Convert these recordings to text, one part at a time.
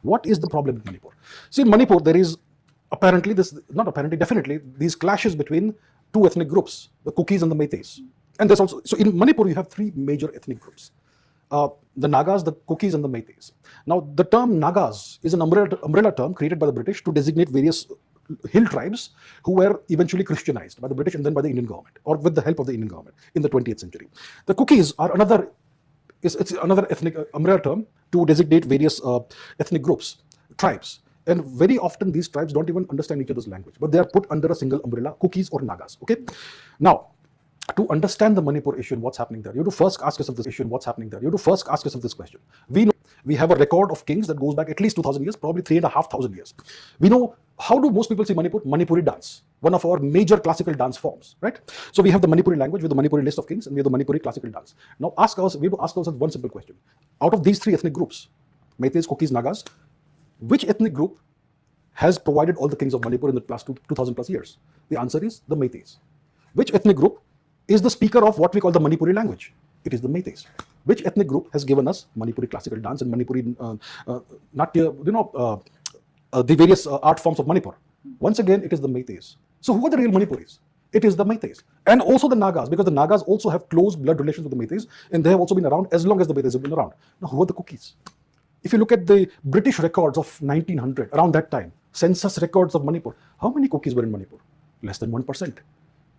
What is the problem in Manipur? See, in Manipur, there is apparently definitely these clashes between two ethnic groups, the Kukis and the Meiteis. And there's also, so in Manipur, you have three major ethnic groups. The Nagas, the Kukis, and the Meiteis. Now, the term Nagas is an umbrella term created by the British to designate various hill tribes who were eventually Christianized by the British and then by the Indian government, or with the help of the Indian government in the 20th century. The Kukis are another ethnic umbrella term to designate various ethnic groups, tribes. And very often these tribes don't even understand each other's language, but they are put under a single umbrella, Kukis or Nagas. Okay. Now, to understand the Manipur issue and what's happening there, you have to first ask yourself this issue and what's happening there. You have to first ask yourself this question. We know we have a record of kings that goes back at least 2,000 years, probably 3,500 years. We know, how do most people see Manipur? Manipuri dance, one of our major classical dance forms, right? So we have the Manipuri language with the Manipuri list of kings, and we have the Manipuri classical dance. Now we have to ask ourselves one simple question. Out of these three ethnic groups, Meiteis, Kukis, Nagas, which ethnic group has provided all the kings of Manipur in the past 2,000 plus years? The answer is the Meiteis. Which ethnic group is the speaker of what we call the Manipuri language? It is the Meiteis. Which ethnic group has given us Manipuri classical dance and Manipuri Natya, the various art forms of Manipur? Once again, it is the Meiteis. So who are the real Manipuris? It is the Meiteis. And also the Nagas, because the Nagas also have close blood relations with the Meiteis, and they have also been around as long as the Meiteis have been around. Now, who are the Kukis? If you look at the British records of 1900, around that time, census records of Manipur, how many Kukis were in Manipur? Less than 1%.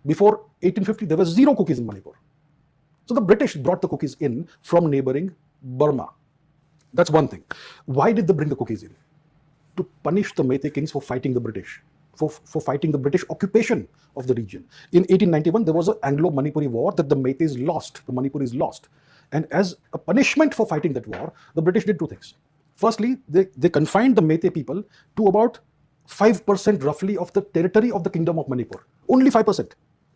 Before 1850, there were 0 Kukis in Manipur. So the British brought the Kukis in from neighboring Burma. That's one thing. Why did they bring the Kukis in? To punish the Meitei kings for fighting the British, for fighting the British occupation of the region. In 1891, there was an Anglo-Manipuri war that the Meiteis lost, the Manipuris lost. And as a punishment for fighting that war, the British did two things. Firstly, they confined the Meitei people to about 5% roughly of the territory of the Kingdom of Manipur. Only 5%.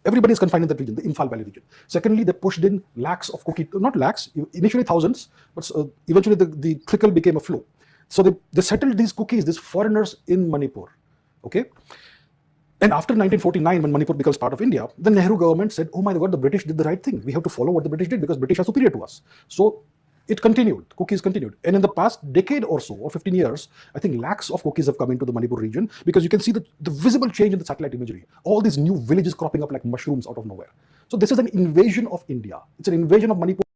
Everybody is confined in that region, the Imphal Valley region. Secondly, they pushed in lakhs of Kuki, not lakhs, initially thousands, but eventually the trickle became a flow. So they settled these Kukis, these foreigners in Manipur. Okay. And after 1949, when Manipur becomes part of India, the Nehru government said, oh my God, the British did the right thing. We have to follow what the British did because British are superior to us. So it continued, Kukis continued. And in the past decade or so, or 15 years, I think lakhs of Kukis have come into the Manipur region because you can see the visible change in the satellite imagery. All these new villages cropping up like mushrooms out of nowhere. So this is an invasion of India. It's an invasion of Manipur.